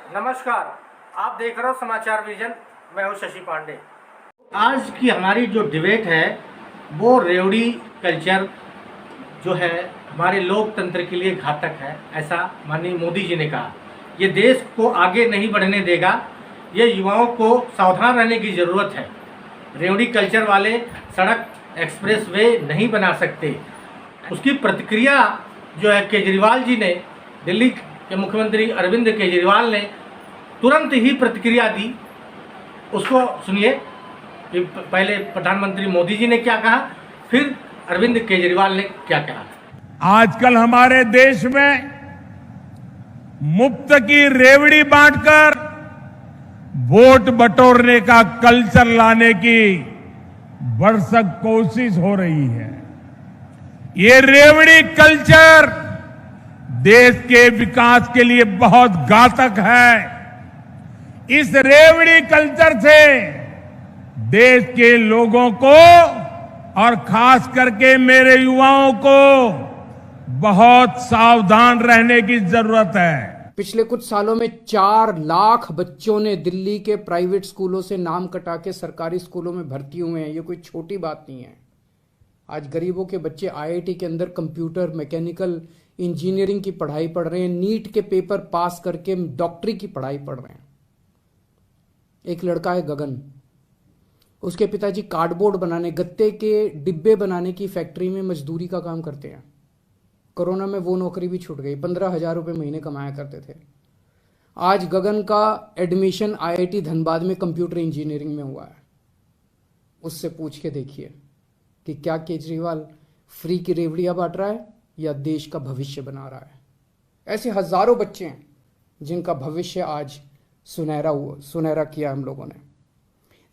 नमस्कार, आप देख रहे हो समाचार विजन। मैं हूं शशि पांडे। आज की हमारी जो डिबेट है वो रेवड़ी कल्चर जो है हमारे लोकतंत्र के लिए घातक है, ऐसा माननीय मोदी जी ने कहा। ये देश को आगे नहीं बढ़ने देगा। ये युवाओं को सावधान रहने की ज़रूरत है। रेवड़ी कल्चर वाले सड़क एक्सप्रेस वे नहीं बना सकते। उसकी प्रतिक्रिया जो है केजरीवाल जी ने, दिल्ली के मुख्यमंत्री अरविंद केजरीवाल ने तुरंत ही प्रतिक्रिया दी। उसको सुनिए कि पहले प्रधानमंत्री मोदी जी ने क्या कहा, फिर अरविंद केजरीवाल ने क्या कहा। आजकल हमारे देश में मुफ्त की रेवड़ी बांटकर वोट बटोरने का कल्चर लाने की भरसक कोशिश हो रही है। ये रेवड़ी कल्चर देश के विकास के लिए बहुत घातक है। इस रेवड़ी कल्चर से देश के लोगों को और खास करके मेरे युवाओं को बहुत सावधान रहने की जरूरत है। पिछले कुछ सालों में 4 लाख बच्चों ने दिल्ली के प्राइवेट स्कूलों से नाम कटा के सरकारी स्कूलों में भर्ती हुए हैं। ये कोई छोटी बात नहीं है। आज गरीबों के बच्चे आईआईटी के अंदर कंप्यूटर, मैकेनिकल इंजीनियरिंग की पढ़ाई पढ़ रहे हैं, नीट के पेपर पास करके डॉक्टरी की पढ़ाई पढ़ रहे हैं। एक लड़का है गगन, उसके पिताजी कार्डबोर्ड बनाने, गत्ते के डिब्बे बनाने की फैक्ट्री में मजदूरी का काम करते हैं। कोरोना में वो नौकरी भी छूट गई। 15,000 रुपये महीने कमाया करते थे। आज गगन का एडमिशन आईआईटी धनबाद में कंप्यूटर इंजीनियरिंग में हुआ है। उससे पूछ के देखिए कि क्या केजरीवाल फ्री की रेवड़ियां बांट रहा है या देश का भविष्य बना रहा है। ऐसे हजारों बच्चे हैं जिनका भविष्य आज सुनहरा किया हम लोगों ने।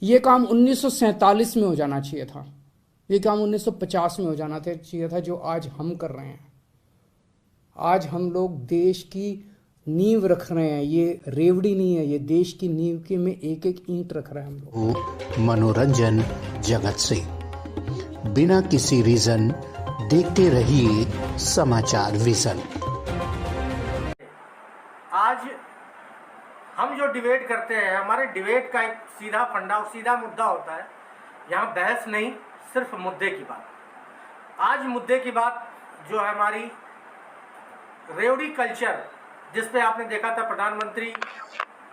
ये काम 1947 में हो जाना चाहिए था। ये काम 1950 में हो जाना चाहिए था, जो आज हम कर रहे हैं। आज हम लोग देश की नींव रख रहे हैं। ये रेवड़ी नहीं है, ये देश की नींव के में एक एक ईंट रख रहे हैं हम लोग। मनोरंजन जगत से बिना किसी रीजन देखते रहिए समाचार विजन। आज हम जो डिबेट करते हैं, हमारे डिबेट का एक सीधा फंडा और सीधा मुद्दा होता है। यहाँ बहस नहीं, सिर्फ मुद्दे की बात। आज मुद्दे की बात जो है हमारी रेवड़ी कल्चर, जिस पे आपने देखा था प्रधानमंत्री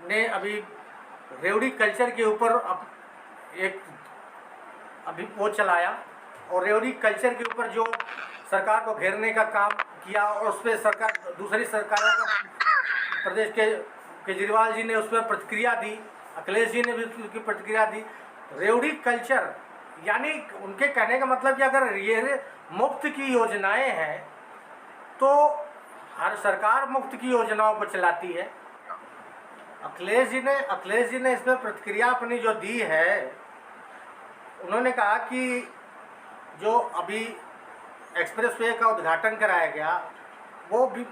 ने अभी रेवड़ी कल्चर के ऊपर अभी वो चलाया, और रेवड़ी कल्चर के ऊपर जो सरकार को घेरने का काम किया, और उस पर सरकार, दूसरी सरकारों का, प्रदेश के केजरीवाल जी ने उस पर प्रतिक्रिया दी, अखिलेश जी ने भी उसकी प्रतिक्रिया दी। रेवड़ी कल्चर यानी उनके कहने का मतलब कि अगर ये मुफ्त की योजनाएं हैं तो हर सरकार मुफ्त की योजनाओं को चलाती है। अखिलेश जी ने इसमें प्रतिक्रिया अपनी जो दी है, उन्होंने कहा कि जो अभी एक्सप्रेसवे का उद्घाटन कराया गया वो भी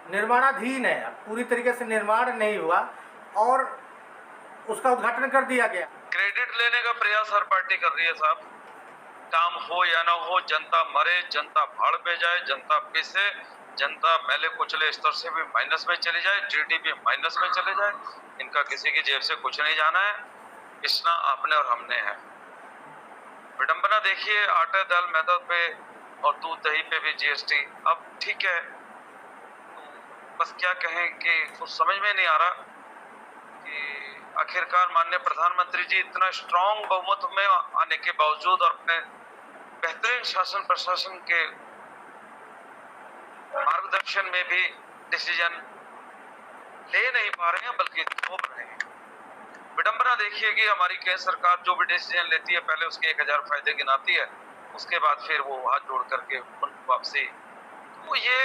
निर्माणाधीन है, पूरी तरीके से निर्माण नहीं हुआ और उसका उद्घाटन कर दिया गया। क्रेडिट लेने का प्रयास हर पार्टी कर रही है साहब। काम हो या ना हो, जनता मरे, जनता भाड़ पे जाए, जनता पिसे, जनता मैले कुचले स्तर से भी माइनस में चली जाए, जीडीपी माइनस में चले जाए, इनका किसी की जेब से कुछ नहीं जाना है। इसना आपने और हमने है। विडंबना देखिए, आटे दाल मैदा पे और दूध दही पे भी जीएसटी। अब ठीक है, बस क्या कहें कि कुछ समझ में नहीं आ रहा कि आखिरकार माननीय प्रधानमंत्री जी इतना स्ट्रांग बहुमत में आने के बावजूद और अपने बेहतरीन शासन प्रशासन के मार्गदर्शन में भी डिसीजन ले नहीं पा रहे हैं, बल्कि थोप रहे हैं। विडंबना देखिए कि हमारी केंद्र सरकार जो भी डिसीजन लेती है, पहले उसके 1000 फायदे गिनाती है, उसके बाद फिर वो हाथ जोड़ करके वापसी। तो ये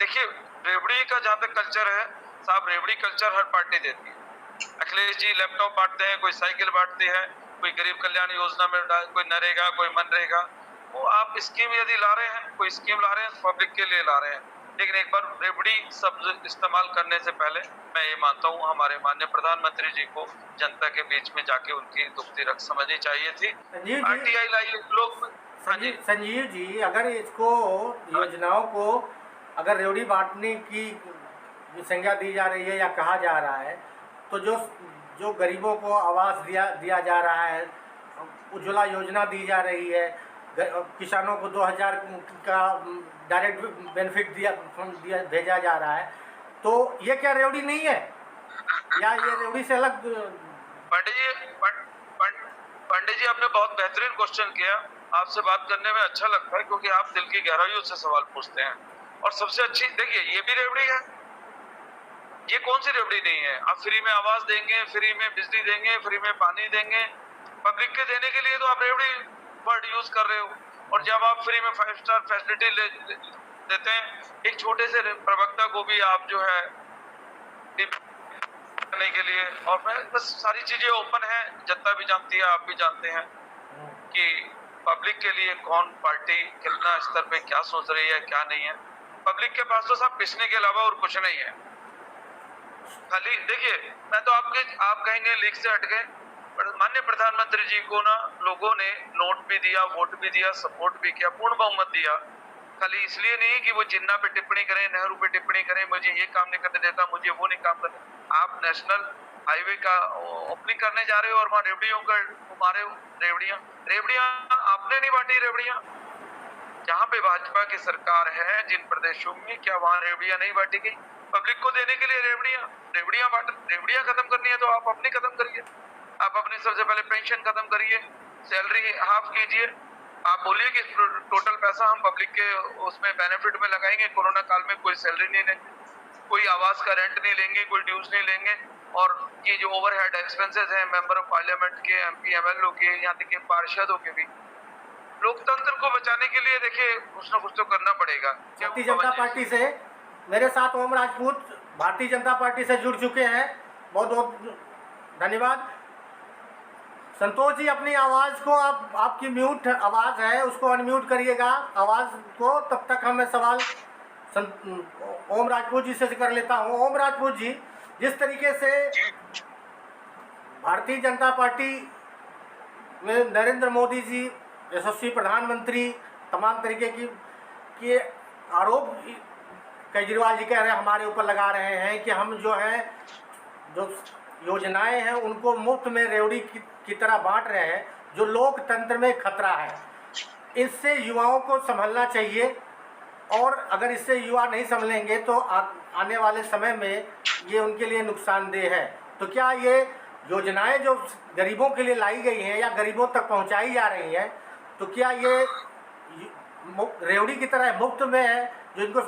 देखिए, रेवड़ी का जहाँ तक कल्चर है साहब, रेवड़ी कल्चर हर पार्टी देती है। अखिलेश जी लैपटॉप बांटते हैं, कोई साइकिल बांटती है, कोई गरीब कल्याण योजना में कोई नरेगा, कोई मनरेगा। वो आप स्कीम यदि ला रहे हैं, कोई स्कीम ला रहे हैं, पब्लिक के लिए ला रहे हैं, लेकिन एक बार रेवड़ी शब्द इस्तेमाल करने से पहले मैं ये मानता हूँ हमारे माननीय प्रधानमंत्री जी को जनता के बीच में जाके उनकी दुखती रख समझनी चाहिए थी। आरटीआई लाई लोग। संजीव जी, अगर इसको योजनाओं को अगर रेवड़ी बांटने की संज्ञा दी जा रही है या कहा जा रहा है, तो जो जो गरीबों को आवास दिया जा रहा है, उज्ज्वला योजना दी जा रही है, किसानों को 2000 का डायरेक्ट बेनिफिट भेजा जा रहा है, तो ये क्या रेवड़ी नहीं है या ये रेवड़ी से अलग? पंडित जी आपने बहुत बेहतरीन क्वेश्चन किया। आपसे बात करने में अच्छा लगता है क्योंकि आप दिल की गहराइयों से सवाल पूछते हैं। और सबसे अच्छी देखिए, ये भी रेवड़ी है, ये कौन सी रेवड़ी नहीं है? आप फ्री में आवास देंगे, फ्री में बिजली देंगे, फ्री में पानी देंगे, पब्लिक के देने के लिए तो आप रेवड़ी वर्ड यूज कर रहे हो। और जब आप फ्री में 5 स्टार फैसिलिटी देते हैं, एक छोटे से प्रवक्ता को भी आप जो है करने के लिए, और बस सारी चीजें ओपन है, जनता भी जानती है, आप भी जानते हैं कि पब्लिक के लिए कौन पार्टी कितना स्तर पे क्या सोच रही है क्या नहीं है। पब्लिक के पास तो सब पिसने के अलावा और कुछ नहीं है। खाली देखिए, मैं तो आप कहेंगे लीक से हट गए, माननीय प्रधानमंत्री जी को ना लोगों ने नोट भी दिया, वोट भी दिया, सपोर्ट भी किया, पूर्ण बहुमत दिया। खाली इसलिए नहीं कि वो जिन्ना पे टिप्पणी करें, नेहरू पे टिप्पणी करें, मुझे ये काम नहीं करने देता, मुझे वो नहीं काम करने। आप नेशनल हाईवे का ओपनिंग करने जा रहे हो और वहाँ रेवड़ियों का मारे रेवड़ियां आपने नहीं बांटी। रेवड़ियां जहाँ पे भाजपा की सरकार है, जिन प्रदेशों में, क्या वहाँ रेवड़ियां नहीं बांटी गई? पब्लिक को देने के लिए रेवड़ियां खत्म करनी है तो आप अपनी खत्म करिए। आप अपनी सबसे पहले पेंशन खत्म करिए, सैलरी हाफ कीजिए। आप बोलिए कि टोटल पैसा हम पब्लिक के उसमें बेनिफिट में लगाएंगे, कोरोना काल में कोई सैलरी नहीं लेंगे, कोई आवास का रेंट नहीं लेंगे, कोई ड्यूज नहीं लेंगे। और ये जो ओवरहेड एक्सपेंसेस हैं मेंबर ऑफ पार्लियामेंट के, एमपी एमएलओ के, यहाँ तक के पार्षदों के भी, लोकतंत्र को बचाने के लिए देखिए कुछ ना कुछ तो करना पड़ेगा। भारतीय जनता पार्टी से मेरे साथ ओम राजपूत भारतीय जनता पार्टी से जुड़ चुके हैं, बहुत बहुत धन्यवाद। संतोष जी, अपनी आवाज़ को आपकी म्यूट आवाज़ है उसको अनम्यूट करिएगा आवाज़ को, तब तक मैं सवाल ओम राजपूत जी से कर लेता हूं। ओम राजपूत जी, जिस तरीके से भारतीय जनता पार्टी में नरेंद्र मोदी जी यशस्वी प्रधानमंत्री तमाम तरीके के आरोप केजरीवाल जी कह रहे हैं, हमारे ऊपर लगा रहे हैं कि हम जो है जो योजनाएं हैं उनको मुफ्त में रेवड़ी की तरह बांट रहे हैं, जो लोकतंत्र में खतरा है। इससे युवाओं को संभलना चाहिए, और अगर इससे युवा नहीं संभलेंगे तो आने वाले समय में ये उनके लिए नुकसानदेह है। तो क्या ये योजनाएं जो गरीबों के लिए लाई गई हैं या गरीबों तक पहुंचाई जा रही हैं, तो क्या ये रेवड़ी की तरह मुफ्त में है, जो इनको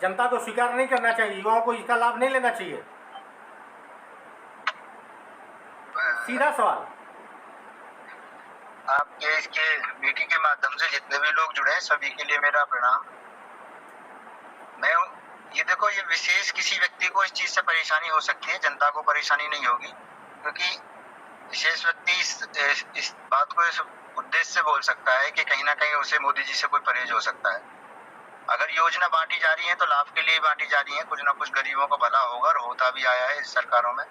जनता को स्वीकार नहीं करना चाहिए, युवाओं को इसका लाभ नहीं लेना चाहिए? सीधा सवाल। आपके इसके मीटिंग के माध्यम से जितने भी लोग जुड़े हैं सभी के लिए मेरा प्रणाम। मैं ये देखो, ये विशेष किसी व्यक्ति को इस चीज से परेशानी हो सकती है, जनता को परेशानी नहीं होगी, क्योंकि विशेष व्यक्ति इस बात को इस उद्देश्य से बोल सकता है कि कहीं ना कहीं उसे मोदी जी से कोई परहेज हो सकता है। अगर योजना बांटी जा रही है तो लाभ के लिए बांटी जा रही है, कुछ ना कुछ गरीबों का भला होगा, और होता भी आया है इस सरकारों में।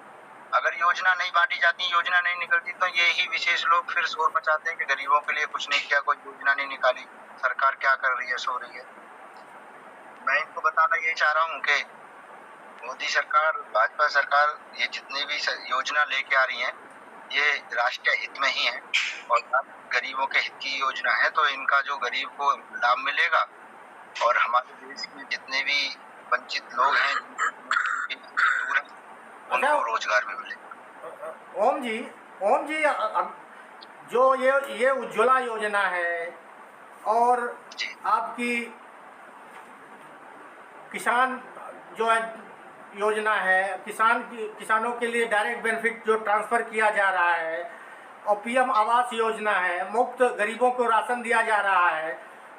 अगर योजना नहीं बांटी जाती, योजना नहीं निकलती, तो ये ही विशेष लोग फिर शोर मचाते हैं कि गरीबों के लिए कुछ नहीं किया, कोई योजना नहीं निकाली, सरकार क्या कर रही है, सो रही है। मैं इनको बताना यही चाह रहा हूँ कि मोदी सरकार, भाजपा सरकार, ये जितनी भी योजना लेके आ रही है ये राष्ट्रीय हित में ही है और गरीबों के हित की योजना है। तो इनका जो गरीब को लाभ मिलेगा और हमारे देश में जितने भी वंचित लोग हैं उनको रोजगार भी मिलेगा। ओम जी, जो ये उज्ज्वला योजना है और आपकी किसान जो है योजना है, किसानों के लिए डायरेक्ट बेनिफिट जो ट्रांसफ़र किया जा रहा है, और पीएम आवास योजना है, मुफ्त गरीबों को राशन दिया जा रहा है,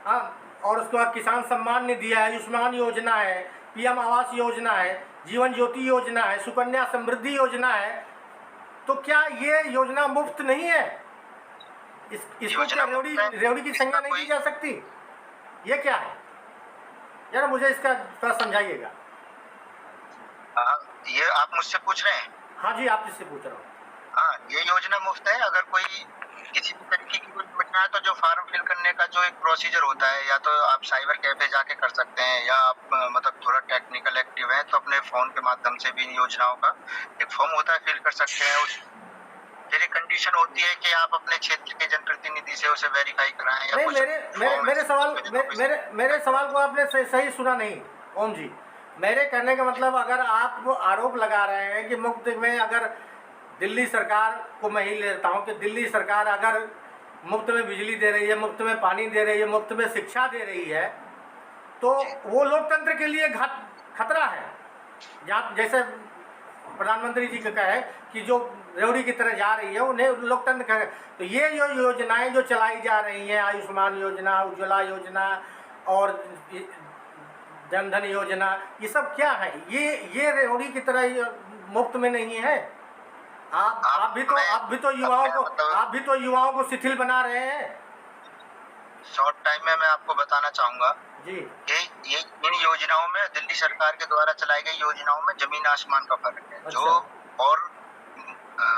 हाँ, और उसके बाद किसान सम्मान निधि दिया है, आयुष्मान योजना है, पीएम आवास योजना है, जीवन ज्योति योजना है, सुकन्या समृद्धि योजना है। तो क्या ये योजना मुफ्त नहीं है? इसको क्या रेवड़ी की संज्ञा नहीं दी जा सकती? ये क्या है यार, मुझे इसका थोड़ा समझाइएगा। ये आप मुझसे पूछ रहे हैं? हाँ जी, आप इससे पूछ रहा हूँ। हाँ, ये योजना मुफ्त है। अगर कोई किसी भी तरीके की कोई योजना है तो जो फॉर्म फिल करने का जो एक प्रोसीजर होता है, या तो आप साइबर कैफे जाके कर सकते हैं, या आप मतलब थोड़ा टेक्निकल एक्टिव हैं तो अपने फोन के माध्यम से भी इन योजनाओं का एक फॉर्म होता है फिल कर सकते हैं। उस फिर एक कंडीशन होती है कि आप अपने क्षेत्र के जनप्रतिनिधि से उसे वेरीफाई कराएं या नहीं, कुछ मेरे सवाल को आपने सही सुना नहीं ओम जी। मेरे कहने का मतलब, अगर आप वो आरोप लगा रहे हैं कि मुफ्त में, अगर दिल्ली सरकार को मैं ही लेता हूँ कि दिल्ली सरकार अगर मुफ्त में बिजली दे रही है, मुफ्त में पानी दे रही है, मुफ्त में शिक्षा दे रही है, तो वो लोकतंत्र के लिए खतरा है। जैसे प्रधानमंत्री जी का है कि जो रेवड़ी की तरह जा रही है उन्हें लोकतंत्र का। तो ये जो योजनाएं जो चलाई जा रही हैं, आयुष्मान योजना, उज्ज्वला योजना और जनधन योजना, ये सब क्या है? ये रेवड़ी की तरह मुफ्त में नहीं है। आप भी तो युवाओं को शिथिल बना रहे हैं। शॉर्ट टाइम में मैं आपको बताना चाहूंगा जी, ये इन योजनाओं में, दिल्ली सरकार के द्वारा चलाई गई योजनाओं में जमीन आसमान का फर्क है। अच्छा। जो और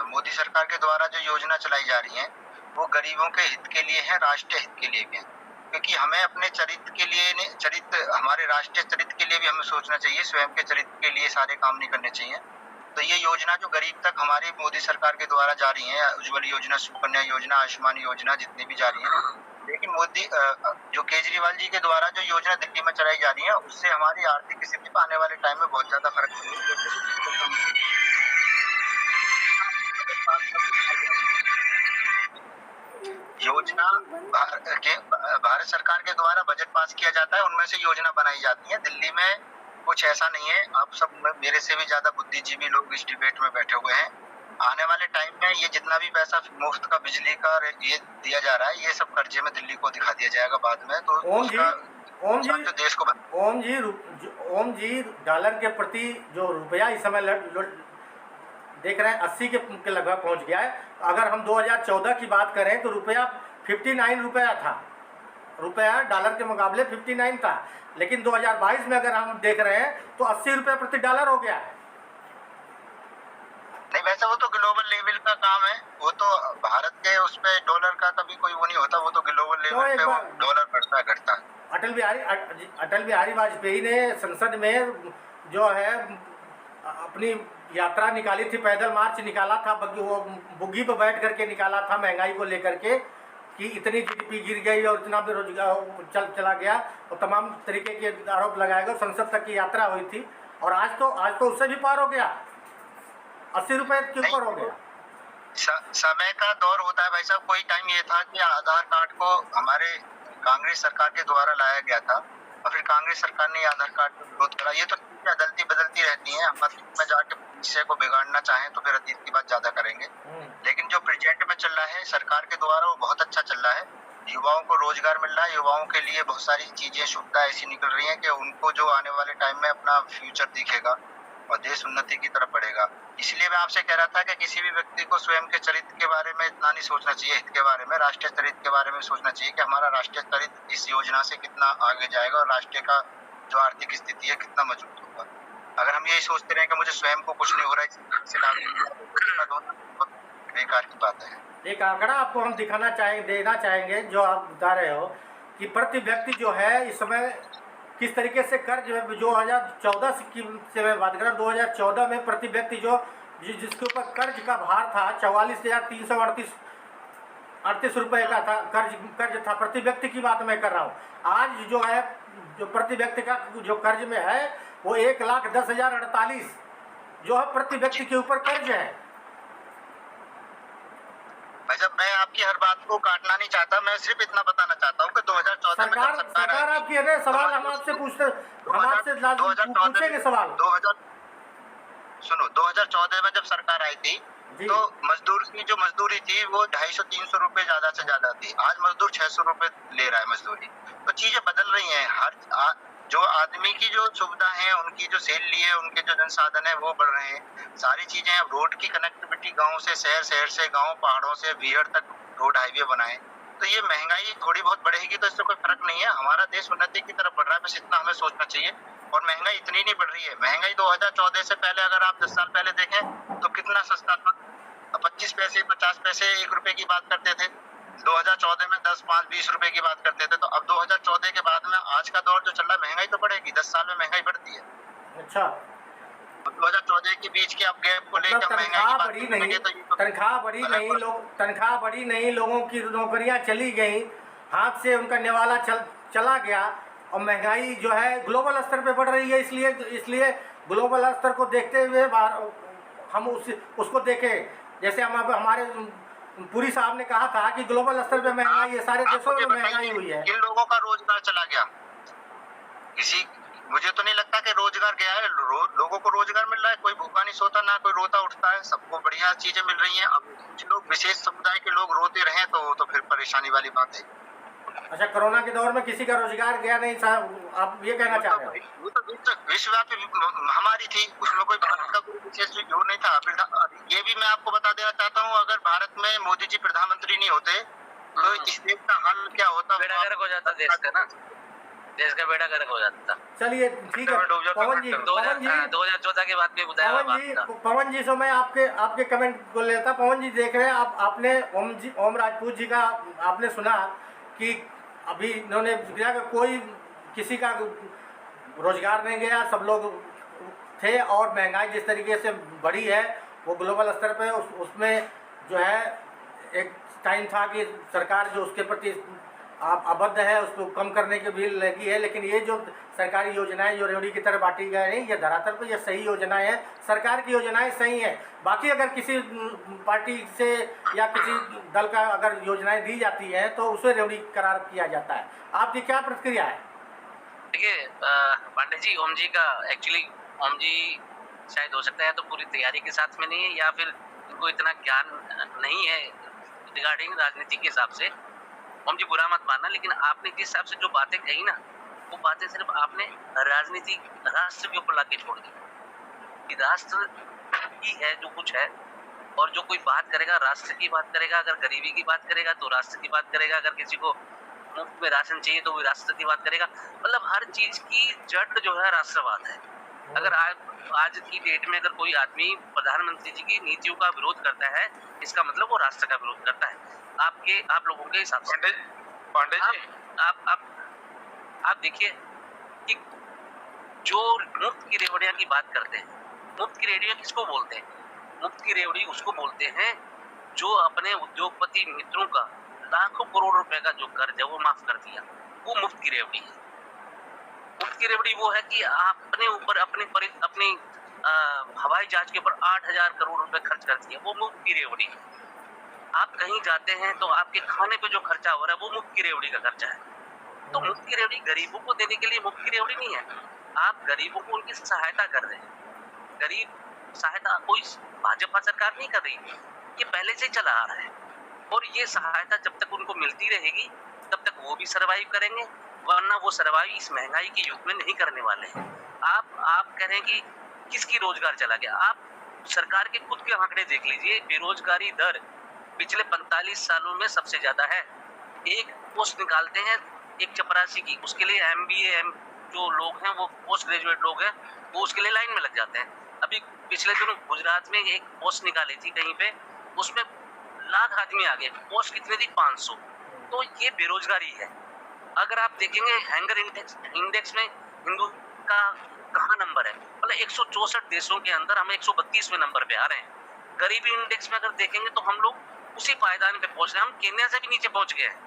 मोदी सरकार के द्वारा जो योजना चलाई जा रही है वो गरीबों के हित के लिए है, राष्ट्रीय हित के लिए भी है। क्योंकि हमें अपने चरित्र के लिए हमारे राष्ट्रीय चरित्र के लिए भी हमें सोचना चाहिए, स्वयं के चरित्र के लिए सारे काम नहीं करने चाहिए। तो ये योजना जो गरीब तक हमारी मोदी सरकार के द्वारा जा रही है, उज्ज्वल योजना, सुकन्या योजना, आयुष्मान योजना, जितनी भी जा रही है, लेकिन मोदी जो केजरीवाल जी के द्वारा जो योजना दिल्ली में चलाई जा रही है उससे हमारी आर्थिक स्थिति पर आने वाले टाइम में बहुत ज्यादा फर्क पड़ेगा। योजना भारत सरकार के द्वारा बजट पास किया जाता है, उनमें से योजना बनाई जाती है। दिल्ली में कुछ ऐसा नहीं है। आप सब मेरे से भी ज्यादा बुद्धिजीवी लोग इस डिबेट में बैठे हुए हैं। आने वाले टाइम में ये जितना भी पैसा मुफ्त का बिजली का ये दिया जा रहा है, ये सब कर्जे में दिल्ली को दिखा दिया जाएगा बाद में। तो ओम देश को ओम जी, डॉलर के प्रति जो रुपया इस समय देख रहे हैं 80 के लगभग पहुंच गया है। अगर हम 2014 की बात करें तो रुपया 59 रुपया था, रुपया डॉलर के मुकाबले 59 था। लेकिन 2022 में अगर हम देख रहे हैं तो 80 रुपये प्रति डॉलर हो गया है। नहीं, वैसे वो तो ग्लोबल लेवल का काम है। वो तो भारत के उस पे डॉलर का कभी कोई वो नहीं होता। वो तो ग्लोबल लेवल पे डॉलर बढ़ता है घटता है। अटल बिहारी वाजपेयी ने संसद में जो है अपनी यात्रा निकाली थी, पैदल मार्च निकाला था, वो बुग्गी पर बैठ करके निकाला था, महंगाई को लेकर के कि इतनी जीडीपी गिर गई और इतना बेरोजगार चला गया और तमाम तरीके के आरोप लगाए गए। संसद तक की यात्रा हुई थी और आज तो उससे भी पार हो गया, 80 रुपए के ऊपर हो गया। समय का दौर होता है भाई साहब। कोई टाइम ये था कि आधार कार्ड को हमारे कांग्रेस सरकार के द्वारा लाया गया था और फिर कांग्रेस सरकार ने आधार कार्ड को विरोध करा। ये तो अदलती बदलती रहती है। हम अतीत में जाके विषय को बिगाड़ना चाहें तो फिर अतीत की बात ज्यादा करेंगे, लेकिन जो प्रेजेंट में चल रहा है सरकार के द्वारा वो बहुत अच्छा चल रहा है। युवाओं को रोजगार मिल रहा है, युवाओं के लिए बहुत सारी चीजें, सुविधा ऐसी निकल रही है कि उनको जो आने वाले टाइम में अपना फ्यूचर दिखेगा और देश उन्नति की तरफ बढ़ेगा। इसलिए मैं आपसे कह रहा था कि किसी भी व्यक्ति को स्वयं के चरित्र के बारे में इतना नहीं सोचना चाहिए, हित के बारे में, राष्ट्रीय चरित्र के बारे में सोचना चाहिए कि हमारा राष्ट्रीय चरित्र इस योजना से कितना आगे जाएगा और राष्ट्र का जो आर्थिक स्थिति है कितना मजबूत होगा। अगर हम यही सोचते रहे कि मुझे स्वयं को कुछ नहीं हो रहा है, बेकार की बात है। एक आंकड़ा आपको हम देना चाहेंगे जो आप बता रहे हो कि प्रति व्यक्ति जो है इस समय किस तरीके से कर्ज, जो 2014 से मैं बात कर रहा हूँ, 2014 में प्रति व्यक्ति जिसके ऊपर कर्ज का भार था 44,338 रुपये का था, कर्ज था, प्रति व्यक्ति की बात मैं कर रहा हूँ। आज जो है जो प्रति व्यक्ति का जो कर्ज में है वो 1,10,048 जो है प्रति व्यक्ति के ऊपर कर्ज है। जब मैं आपकी हर बात को काटना नहीं चाहता, मैं सिर्फ इतना बताना चाहता हूँ कि 2014 में सरकार आपकी है सवाल हम आपसे पूछेंगे सवाल। 2014 में जब सरकार आई थी तो मजदूर की जो मजदूरी थी वो 250-300 रुपए ज्यादा से ज्यादा थी। आज मजदूर 600 रुपए ले रहा है मजदूरी। तो चीजें बदल रही हैं। हर जो आदमी की जो सुविधा है, उनकी जो सैलरी है, उनके जो संसाधन है वो बढ़ रहे हैं। सारी चीजें, अब रोड की कनेक्टिविटी गांव से शहर, शहर से गांव, पहाड़ों से बिहार तक रोड हाईवे बनाए, तो ये महंगाई थोड़ी बहुत बढ़ेगी तो इससे कोई फर्क नहीं है। हमारा देश उन्नति की तरफ बढ़ रहा है, बस इतना हमें सोचना चाहिए। और महंगाई इतनी नहीं बढ़ रही है। महंगाई 2014 से पहले अगर आप 10 साल पहले देखें तो कितना सस्ता था। अब 25 पैसे 50 पैसे 1 रुपए की बात करते थे, 2014 में 10, 5, 20 रुपए की बात करते थे। तो अब 2014 के बाद में आज का दौर जो चल रहा है, महंगाई तो बढ़ेगी, 10 साल में महंगाई बढ़ती है। अच्छा, 2014 के बीच के अब गैप को मतलब लेकर महंगाई की तनख्वाह बात बढ़ी करने नहीं, लगे तो ये तो तनख्वाह बढ़ी नहीं, लोगों की नौकरियां चली गई, हाथ से उनका निवाला चला गया, और महंगाई जो है ग्लोबल स्तर पे बढ़ रही है। इसलिए ग्लोबल स्तर को देखते हुए हम उसको देखें। जैसे हमारे पुरी साहब ने कहा था कि ग्लोबल स्तर पे महंगाई है, सारे देशों में महंगाई हुई है। किन लोगों का रोजगार चला गया? मुझे तो नहीं लगता कि रोजगार गया है। लोगों को रोजगार मिल रहा है, कोई भूखा नहीं सोता, ना कोई रोता उठता है, सबको बढ़िया चीजें मिल रही हैं। अब कुछ लोग, विशेष समुदाय के लोग रोते रहे तो फिर परेशानी वाली बात है। अच्छा, कोरोना के दौर में किसी का रोजगार गया नहीं साहब, आप ये कहना चाह रहे हो? वो तो विश्वव्यापी महामारी थी, उसमें कोई भारत का कोई विशेष जोर नहीं था। ये भी मैं आपको बता देना चाहता हूँ, अगर भारत में मोदी जी प्रधानमंत्री नहीं होते तो इस देश का हाल क्या होता? बेड़ा गर्क हो जाता देश का ना, देश का बेड़ा गर्क हो जाता। चलिए ठीक है पवन जी, 2014 के बाद में बताया पवन जी से मैं आपके कमेंट को लेता। पवन जी, देख रहे हैं आपने ओम राजपूत जी का आपने सुना कि अभी इन्होंने किया कि कोई किसी का रोजगार नहीं गया, सब लोग थे, और महंगाई जिस तरीके से बढ़ी है वो ग्लोबल स्तर पे उसमें जो है एक टाइम था कि सरकार जो उसके प्रति आबद्ध है उसको कम करने की भी लगी है। लेकिन ये जो सरकारी योजनाएं जो रेवड़ी की तरह बांटी गई हैं, ये धरातल पर ये सही योजनाएं हैं, सरकार की योजनाएं सही हैं। बाकी अगर किसी पार्टी से या किसी दल का अगर योजनाएं दी जाती हैं तो उसे रेवड़ी करार किया जाता है। आपकी क्या प्रतिक्रिया है? देखिए पांडे जी, ओम जी का एक्चुअली ओम जी शायद हो सकता है तो पूरी तैयारी के साथ में नहीं है, या फिर इनको इतना ज्ञान नहीं है रिगार्डिंग राजनीति के हिसाब से। ओम जी बुरा मत मानना, लेकिन आपने जिस हिसाब से जो बातें कही ना, वो बातें सिर्फ आपने राजनीति राष्ट्र के ऊपर लाके छोड़ दी कि राष्ट्र ही है जो कुछ है, और जो कोई बात करेगा राष्ट्र की बात करेगा, अगर गरीबी की बात करेगा तो राष्ट्र की बात करेगा, अगर किसी को मुफ्त में राशन चाहिए तो वो राष्ट्र की बात करेगा। मतलब हर चीज की जड़ जो है राष्ट्रवाद है। अगर आज की डेट में अगर कोई आदमी प्रधानमंत्री जी की नीतियों का विरोध करता है, इसका मतलब वो राष्ट्र का विरोध करता है। आप लोगों के हिसाब से पांडे जी, आप देखिए कि जो मुफ्त की रेवड़ियां की बात करते हैं, मुफ्त की रेवड़ियां किसको बोलते हैं? मुफ्त की रेवड़ी उसको बोलते हैं जो अपने उद्योगपति मित्रों का लाखों करोड़ रुपए का जो कर्ज है वो माफ कर दिया, वो मुफ्त की रेवड़ी है। मुफ्त की रेवड़ी वो है कि आपने ऊपर अपनी हवाई जहाज के ऊपर 8,000 करोड़ रुपए खर्च कर दिया, वो मुफ्त की रेवड़ी है। आप कहीं जाते हैं तो आपके खाने पे जो खर्चा हो रहा है वो मुफ्त की रेवड़ी का खर्चा है। तो मुफ्त की रेवड़ी गरीबों को देने के लिए मुफ्त की रेवड़ी नहीं है, आप गरीबों को उनकी सहायता कर रहे हैं। गरीब सहायता कोई भाजपा सरकार नहीं कर रही, ये पहले से चला आ रहा है, और ये सहायता जब तक उनको मिलती रहेगी तब तक वो भी सर्वाइव करेंगे, वरना वो सर्वाइव इस महंगाई के युग में नहीं करने वाले हैं। आप कह रहे हैं कि किसकी रोजगार चला गया, आप सरकार के खुद के आंकड़े देख लीजिए। बेरोजगारी दर पिछले 45 सालों में सबसे ज्यादा है। एक पोस्ट निकालते हैं एक चपरासी की, उसके लिए MBA जो लोग हैं वो पोस्ट ग्रेजुएट लोग हैं, वो उसके लिए लाइन में लग जाते हैं। अभी पिछले दिनों गुजरात में एक पोस्ट निकाली थी कहीं पे, उसमें लाख आदमी आ गए, पोस्ट कितनी थी? 500। तो ये बेरोजगारी है। अगर आप देखेंगे हैंगर इंडेक्स में हिंदू का कहाँ नंबर है, मतलब 164 देशों के अंदर हम 132वें नंबर पे आ रहे हैं। गरीबी इंडेक्स में अगर देखेंगे तो हम लोग उसी पायदान पे पहुंच रहे हैं, हम केन्या से भी नीचे पहुंच गए हैं।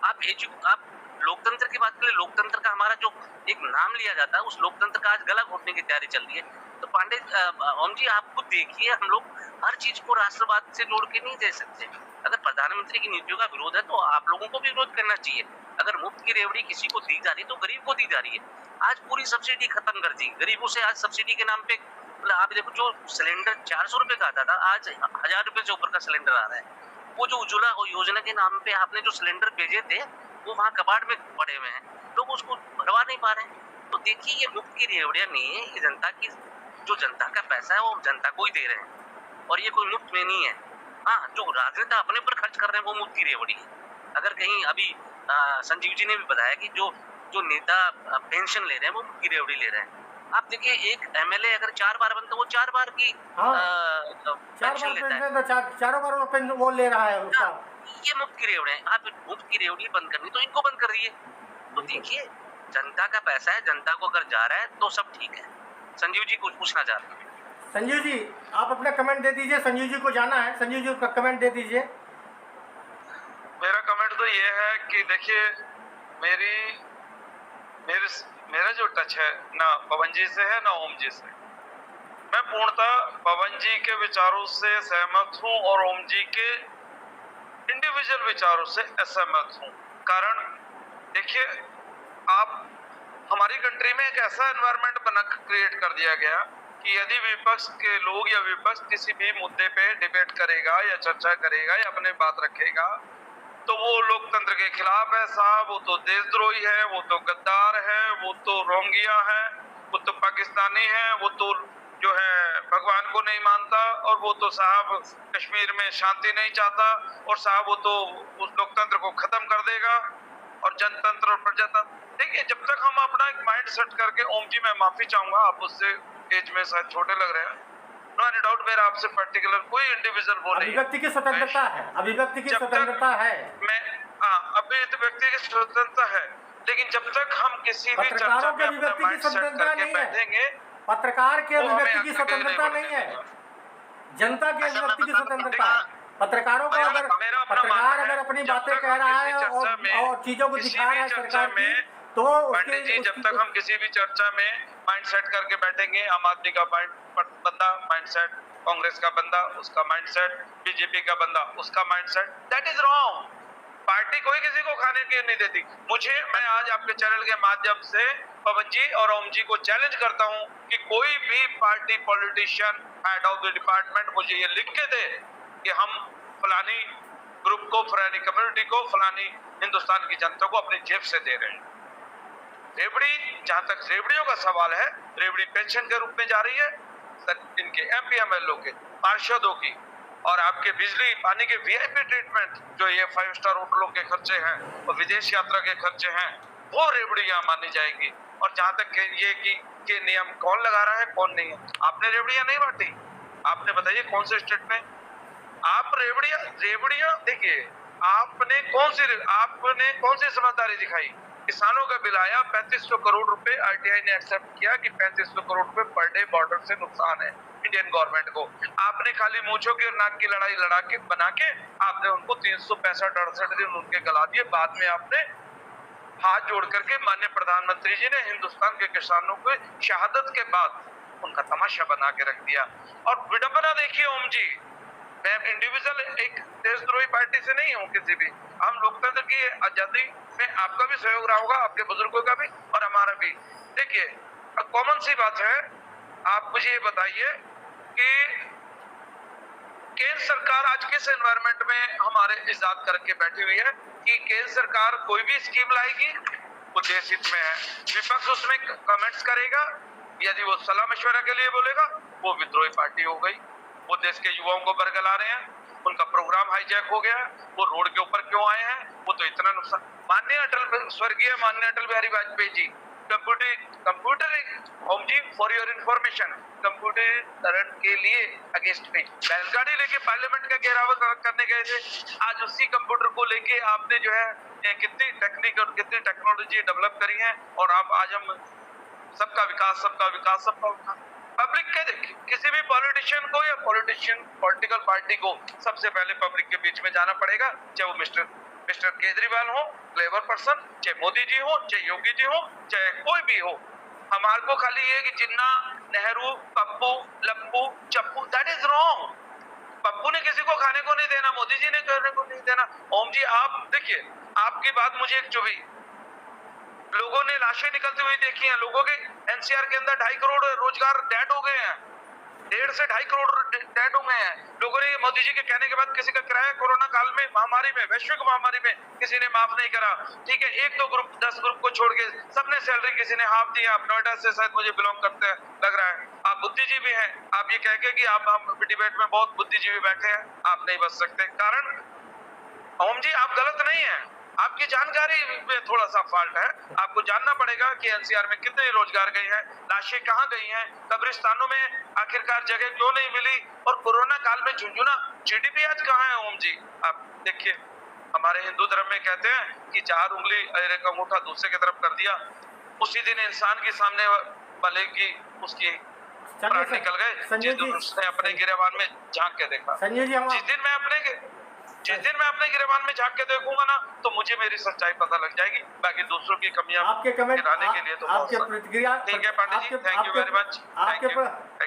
आप लोकतंत्र की बात करें, लोकतंत्र का हमारा जो एक नाम लिया जाता है, उस लोकतंत्र का आज गला घोटने की तैयारी चल रही है। तो पांडे ओम जी, आप खुद देखिए, हम लोग हर चीज को राष्ट्रवाद से जोड़ के नहीं दे सकते। अगर प्रधानमंत्री की नीतियों का विरोध है तो आप लोगों को भी विरोध करना चाहिए। अगर मुफ्त की रेवड़ी किसी को दी जा रही है तो गरीब को दी जा रही है। आज पूरी सब्सिडी खत्म कर दी गरीबों से। आज सब्सिडी के नाम पे आप देखो, जो सिलेंडर 400 रुपए का आता था, आज 1000 रुपए से ऊपर का सिलेंडर आ रहा है। वो जो उज्ज्वला योजना के नाम पे आपने जो सिलेंडर भेजे थे वो वहाँ कबाड़ में पड़े हुए हैं, लोग उसको भरवा नहीं पा रहे हैं। तो देखिए, ये मुफ्त की रेवड़ियां नहीं है, ये जनता की, जो जनता का पैसा है वो जनता को ही दे रहे हैं, और ये कोई मुफ्त में नहीं है। हाँ, जो राजनेता अपने पर खर्च कर रहे हैं वो मुफ्त की रेवड़ी है। अगर कहीं अभी संजीव जी ने भी बताया कि जो नेता पेंशन ले रहे हैं वो मुफ्त की रेवड़ी ले रहे हैं। आप देखिए एक एमएलए अगर 4 बार बनता है वो 4 बार की हाँ। चार पेंशन बार लेता है। पेंशन, चारों बार वो पेंशन वो ले रहा है उसका। ये मुफ्त की रेवड़ी है। आप मुफ्त की रेवड़ी बंद करनी तो इनको बंद कर दिए। तो देखिए जनता का पैसा है, जनता को अगर जा रहा है तो सब ठीक है। संजीव जी कुछ पूछना चाह रहे हैं। संजीव जी आप अपना कमेंट दे दीजिए, संजीव जी को जाना है, संजीव जी का कमेंट दे दीजिए। मेरा कमेंट तो ये है कि देखिए मेरा जो टच है ना पवन जी से है ना ओम जी से। मैं पूर्णतः पवन जी के विचारों से सहमत हूं और ओम जी के इंडिविजुअल विचारों से असहमत हूं। कारण देखिए आप हमारी कंट्री में एक ऐसा एनवायरनमेंट बना क्रिएट कर दिया गया कि यदि विपक्ष के लोग या विपक्ष किसी भी मुद्दे पे डिबेट करेगा या चर्चा करेगा या अपने बात रखेगा तो वो लोकतंत्र के खिलाफ है साहब, वो तो देशद्रोही है, वो तो गद्दार है, वो तो रोंगिया है, वो तो पाकिस्तानी है, वो तो जो है भगवान को नहीं मानता और वो तो साहब कश्मीर में शांति नहीं चाहता और साहब वो तो उस लोकतंत्र को खत्म कर देगा और जनतंत्र और प्रजातंत्र। देखिए जब तक हम अपना एक माइंड सेट करके, ओम जी मैं माफी चाहूंगा आप उससे एज में शायद छोटे लग रहे हैं, नो एनी डाउट मेरा आपसे पर्टिकुलर कोई इंडिविजुअल वो नहीं। अभिव्यक्ति की स्वतंत्रता है, अभिव्यक्ति की स्वतंत्रता है। मैं अभिव्यक्ति की स्वतंत्रता है, लेकिन जब तक हम किसी भी चर्चा में अपना माइंड सेट करके बैठेंगे, पत्रकार के अभिव्यक्ति की स्वतंत्रता नहीं है, जनता के अभिव्यक्ति की स्वतंत्रता है। पत्रकारों को अगर पत्रकार अगर अपनी बातें कह रहा है और चीजों को दिखा रहा है सरकार की, तो पंडित जी जब तक हम किसी भी चर्चा में माइंड सेट करके बैठेंगे, आम आदमी का बंदा माइंड सेट, कांग्रेस का बंदा उसका माइंड सेट, बीजेपी का बंदा उसका mind set, that is wrong. Party कोई किसी को खाने की नहीं देती। मैं आज आपके चैनल के माध्यम से पवन जी और ओम जी को चैलेंज करता हूं कि कोई भी party politician head of the department मुझे ये लिख के दे कि हम फलानी ग्रुप को, फलानी कम्युनिटी को, फलानी हिंदुस्तान की जनता को अपनी जेब से दे रहे हैं। रेवड़ी, जहां तक रेवड़ियों का सवाल है, रेवड़ी पेंशन के रूप में जा रही है इनके एमपी एमएलओ के, पार्षदों की, और आपके बिजली पानी के वीआईपी ट्रीटमेंट जो ये 5 स्टार होटलों के खर्चे हैं और विदेश यात्रा के खर्चे हैं, वो रेवड़ियां मानी जाएगी। और जहां तक ये कि नियम कौन लगा रहा है कौन नहीं है, आपने रेवड़ियां नहीं बांटी, आपने बताइए कौन से स्टेट में आप रेवड़ियां देखिए, आपने कौन सी समझदारी दिखाई। किसानों का बिल आया 3500 करोड़ रुपए, आरटीआई ने एक्सेप्ट किया कि 3500 करोड़ रुपए पर डे बॉर्डर से नुकसान है इंडियन गवर्नमेंट को। आपने खाली मूंछों की और नाक की लड़ाई लड़ा के बना के आपने उनको 365-68 दिन उनके गला दिए। बाद में आपने हाथ जोड़ करके माननीय प्रधानमंत्री जी ने हिंदुस्तान के किसानों को शहादत के बाद उनका तमाशा बना के रख दिया। और विडंबना देखिए ओम जी, मैं इंडिविजुअल एक देशद्रोही पार्टी से नहीं हूँ किसी भी, हम लोकतंत्र की आजादी में आपका भी सहयोग रहा होगा, आपके बुजुर्गों का भी और हमारा भी। देखिए कॉमन सी बात है, आप मुझे ये बताइए कि केंद्र सरकार आज किस एनवायरनमेंट में हमारे इजाद करके बैठी हुई है कि केंद्र सरकार कोई भी स्कीम लाएगी वो देश हित में है, विपक्ष उसमें कमेंट्स करेगा, यदि वो सलाह मशवरा के लिए बोलेगा वो विद्रोही पार्टी हो गई। वो देश के युवाओं को बरगला रहे हैं, उनका प्रोग्राम हाईजैक हो गया, वो रोड के ऊपर क्यों आए हैं, वो तो इतना नुकसान। स्वर्गीय माननीय अटल बिहारी वाजपेयी जी कंप्यूटर ओम जी फॉर योर इंफॉर्मेशन, कंप्यूटरीकरण के लिए अगेंस्ट में बैलगाड़ी लेके पार्लियामेंट का घेराव करने गए थे। आज उसी कंप्यूटर को लेके आपने जो है कितनी टेक्निक और कितनी टेक्नोलॉजी डेवलप करी है, और आप आज हम सबका विकास पब्लिक के किसी भी पॉलिटिशियन को या पॉलिटिकल पार्टी को सबसे पहले पब्लिक के बीच में जाना पड़ेगा, चाहे वो मिस्टर केजरीवाल हो, क्लेवर पर्सन, चाहे मोदी जी हो, चाहे योगी जी हो, चाहे कोई भी हो। हमारे को खाली ये कि जिन्ना, नेहरू, पप्पू, लप्पू, चप्पू, दैट इज रॉन्ग। पप्पू ने किसी को खाने को नहीं देना, मोदी जी ने करने को नहीं देना। ओम जी आप देखिए, आपकी बात मुझे एक चुभी, लोगों ने लाशें निकलती हुई देखी हैं, लोगों के एनसीआर के अंदर 2.5 करोड़ रोजगार डेड हो गए हैं, 1.5 से 2.5 करोड़ डेड हो गए हैं। लोगों ने मोदी जी के कहने के बाद किसी का किराया कोरोना काल में, महामारी में, वैश्विक महामारी में किसी ने माफ नहीं करा। ठीक है, 1-2 ग्रुप 10 ग्रुप को छोड़ के सबने सैलरी किसी ने हाफ दी। आप नोएडा से शायद मुझे बिलोंग करते हैं लग रहा है, आप बुद्धिजीवी हैं, आप ये कह के कि आप हम डिबेट में बहुत बुद्धिजीवी बैठे हैं, आप नहीं बच सकते। कारण ओम जी आप गलत नहीं है, आपकी जानकारी में थोड़ा सा फॉल्ट है। आपको जानना पड़ेगा कि एनसीआर में कितने रोजगार गए हैं, लाशें कहाँ गई हैं, कब्रिस्तानों में आखिरकार जगह क्यों नहीं मिली, और कोरोना काल में झुंझुना जीडीपी आज कहाँ है। ओम जी आप देखिए, हमारे हिंदू धर्म में कहते हैं कि 4 उंगली अरे का अंगूठा दूसरे की तरफ कर दिया, उसी दिन इंसान के सामने वाले की उसकी प्राण निकल गए, जिस दिन उसने अपने गिरेबान में झांक के देखा। संजय जी, जिस दिन मैं अपने गिरेबान में झांक के देखूंगा ना, तो मुझे मेरी सच्चाई पता लग जाएगी। बाकी दूसरों की कमियां आपके कमेंट, गिराने के लिए तो आपके प्रतिक्रिया, ठीक है Pandey ji, thank you very much.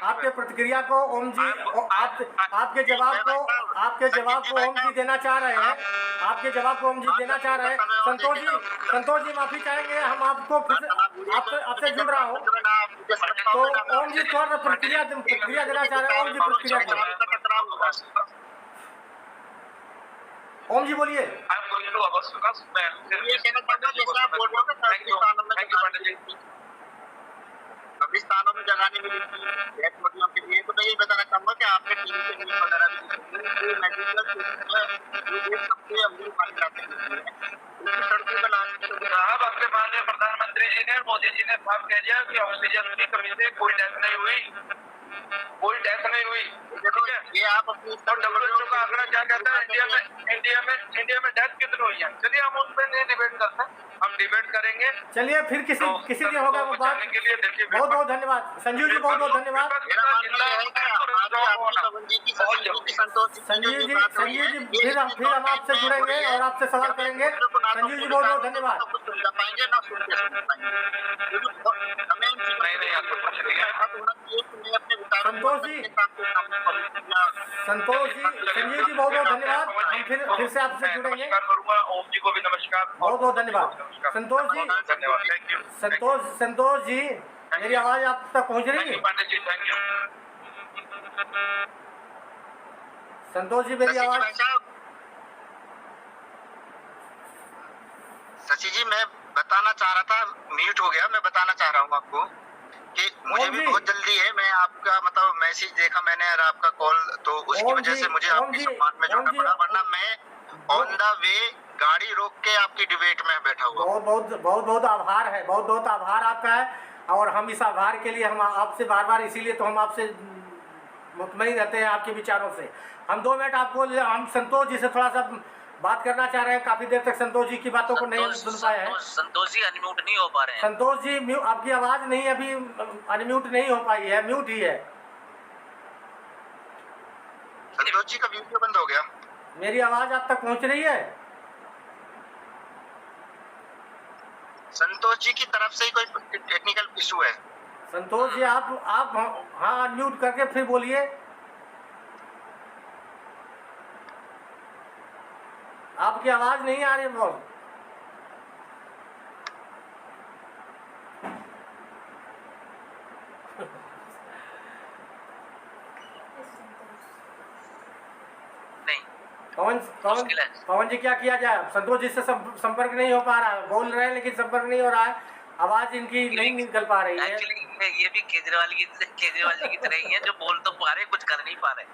आपके प्रतिक्रिया को ओम जी, आपके जवाब को ओम जी देना चाह रहे हैं। आपके जवाब को ओम जी देना चाह रहे हैं। संतोष जी माफी चाहेंगे, हम आपको आपसे जुड़ रहा हूँ, तो ओम जी थोड़ा प्रतिक्रिया देना चाह रहे हैं। ओम जी प्रतिक्रिया, ओम जी बोलिए। कब्रिस्तानों में जगह नहीं मिली डेड बॉडियों के लिए, तो मैं ये बताना चाहूंगा कि आपने टीवी पे न्यूज़ वगैरह भी साहब, अपने माननीय प्रधानमंत्री जी ने, मोदी जी ने साफ कह दिया कि ऑक्सीजन की कमी से कोई डेथ नहीं हुई। देखो ये आप अपनी WHO का आंकड़ा क्या कहता है, इंडिया में डेथ कितनी हुई है। चलिए हम उस पर नहीं डिबेट करते, हम डिबेट करेंगे। चलिए फिर किसी दिन होगा वो बात। बहुत बहुत धन्यवाद संजीव जी, बहुत बहुत धन्यवाद संजीव जी। फिर हम आपसे जुड़ेंगे और आपसे सवाल करेंगे। संजीव जी बहुत बहुत धन्यवाद। संतोष जी, संजीव जी बहुत बहुत धन्यवाद। हम फिर से आपसे जुड़ेंगे। ओम जी को भी नमस्कार, बहुत बहुत धन्यवाद। संतोष जी, धन्यवाद, थैंक यू। संतोष जी, मेरी आवाज आप तक पहुंच रही है? Pandey ji thank you. संतोष जी मेरी आवाज? शशि जी मैं बताना चाह रहा था, म्यूट हो गया। मैं बताना चाह रहा हूँ आपको कि मुझे भी बहुत जल्दी है। मैं आपका मतलब मैसेज देखा मैंने और आपका कॉल, तो उसकी वजह से मुझे आपके सम्मान में जुड़ना पड़ा, वरना मैं ऑन द वे गाड़ी रोक के आपकी डिबेट में बैठा हुआ। बहुत आभार है, बहुत आभार आपका है। और हम इस आभार के लिए हम आपसे बार इसीलिए तो हम आपसे मुतमईन रहते हैं आपके विचारों से। हम 2 मिनट आपको, हम संतोष जी से थोड़ा सा बात करना चाह रहे हैं। काफी देर तक संतोष जी की बातों को नहीं सुन पाए हैं। संतोष जी अनम्यूट नहीं हो पा रहे हैं। संतोष जी आपकी आवाज नहीं अभी अनम्यूट नहीं हो पाई है, म्यूट ही है। संतोष जी का वीडियो बंद हो गया। मेरी आवाज आप तक पहुंच रही है? संतोष जी की तरफ से ही कोई टेक्निकल इशू है। संतोष जी आप हाँ अनम्यूट करके फिर बोलिए। आपकी आवाज नहीं आ रही बहुत। पवन जी क्या किया जाए? संतोष जी से संपर्क नहीं हो पा रहा है, बोल रहे हैं लेकिन संपर्क नहीं हो रहा है, आवाज इनकी नहीं निकल पा रही है। एक्चुअली ये भी केजरीवाल जी की तरह ही है, जो बोल तो पा रहे कुछ कर नहीं पा रहे।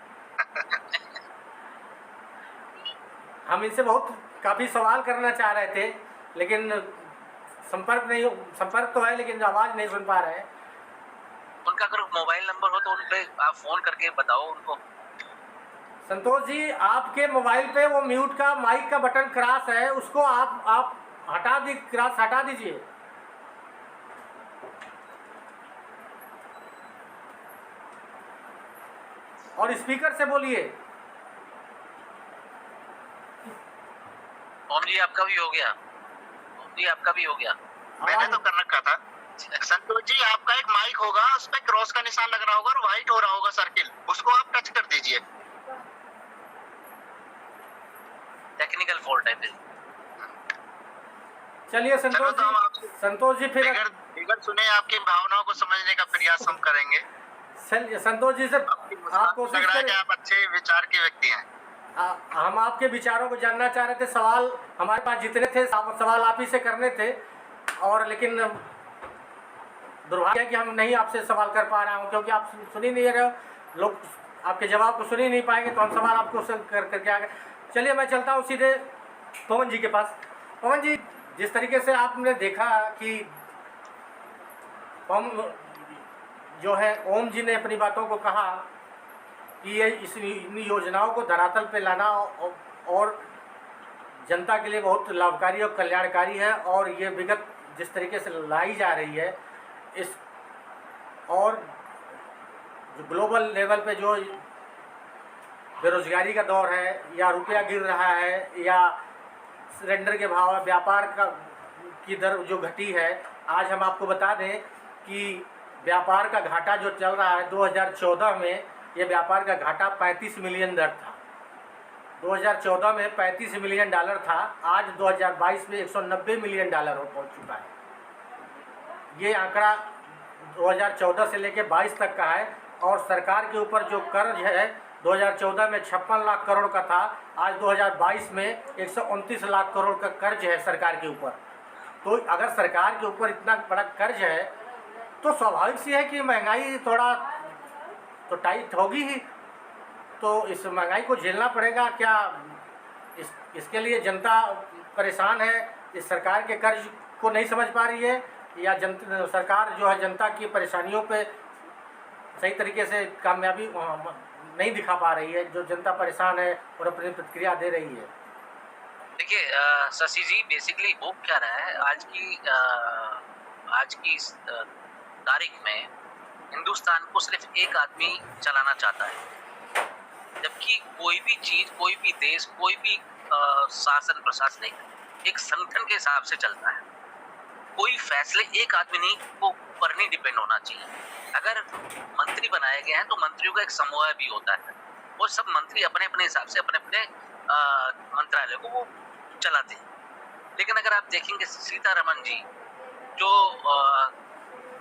हम इनसे काफी सवाल करना चाह रहे थे, लेकिन संपर्क तो है लेकिन आवाज नहीं सुन पा रहे हैं। उनका अगर मोबाइल नंबर हो तो उन पे आप फोन करके बताओ उनको। संतोष जी आपके मोबाइल पे वो म्यूट का माइक का बटन क्रॉस है, उसको आप क्रॉस हटा दीजिए। और स्पीकर से बोलिए। ओम जी आपका भी हो गया। मैंने तो कर रखा था। संतोष जी आपका एक माइक होगा, उस पर क्रॉस का निशान लग रहा होगा और व्हाइट हो रहा होगा सर्किल, उसको आप टच कर दीजिए। टेक्निकल फॉल्ट है। चलिए संतोष जी फिर बिगड़ सुने आपकी भावनाओं को समझने का प्रयास हम करेंगे। संतोष जी से आप कोशिश करें। आप अच्छे विचार के व्यक्ति हैं। हम आपके विचारों को जानना चाह रहे थे। सवाल हमारे पास जितने थे सवाल आप ही से करने थे, और लेकिन दुर्भाग्य है कि हम नहीं आपसे सवाल कर पा रहा हूँ, क्योंकि आप सुन ही नहीं रहे हो। लोग आपके जवाब को सुन ही नहीं पाएंगे, तो हम सवाल आपको करके आ गए। चलिए मैं चलता हूँ सीधे पवन जी के पास। पवन जी, जिस तरीके से आपने देखा कि हम जो है ओम जी ने अपनी बातों को कहा कि ये इन योजनाओं को धरातल पे लाना और जनता के लिए बहुत लाभकारी और कल्याणकारी है, और ये विगत जिस तरीके से लाई जा रही है इस, और जो ग्लोबल लेवल पे जो बेरोजगारी का दौर है, या रुपया गिर रहा है, या सिलेंडर के भाव, व्यापार की दर जो घटी है। आज हम आपको बता दें कि व्यापार का घाटा जो चल रहा है 2014 में, ये व्यापार का घाटा 35 मिलियन डॉलर था। 2014 में 35 मिलियन डॉलर था, आज 2022 में 190 मिलियन डॉलर हो पहुँच चुका है। ये आंकड़ा 2014 से लेकर 22 तक का है। और सरकार के ऊपर जो कर्ज है 2014 में 56 लाख करोड़ का था, आज 2022 में 129 लाख करोड़ का कर्ज है सरकार के ऊपर। तो अगर सरकार के ऊपर इतना बड़ा कर्ज है तो स्वाभाविक सी है कि महंगाई थोड़ा तो टाइट होगी ही। तो इस महंगाई को झेलना पड़ेगा। क्या इसके लिए जनता परेशान है, इस सरकार के कर्ज को नहीं समझ पा रही है, या सरकार जो है जनता की परेशानियों पे सही तरीके से कामयाबी नहीं दिखा पा रही है, जो जनता परेशान है और अपनी प्रतिक्रिया दे रही है? देखिए शशि जी, बेसिकली वो क्या रहा है, आज की इस तारीख में हिंदुस्तान को सिर्फ एक आदमी चलाना चाहता है, जबकि कोई भी चीज, कोई भी देश, कोई भी शासन प्रशासन एक संगठन के हिसाब से चलता है। कोई फैसले एक आदमी नहीं को पर नहीं डिपेंड होना चाहिए। अगर मंत्री बनाए गए हैं तो मंत्रियों का एक समूह भी होता है, और सब मंत्री अपने अपने हिसाब से अपने अपने मंत्रालय को वो चलाते हैं। लेकिन अगर आप देखेंगे सीतारमण जी, जो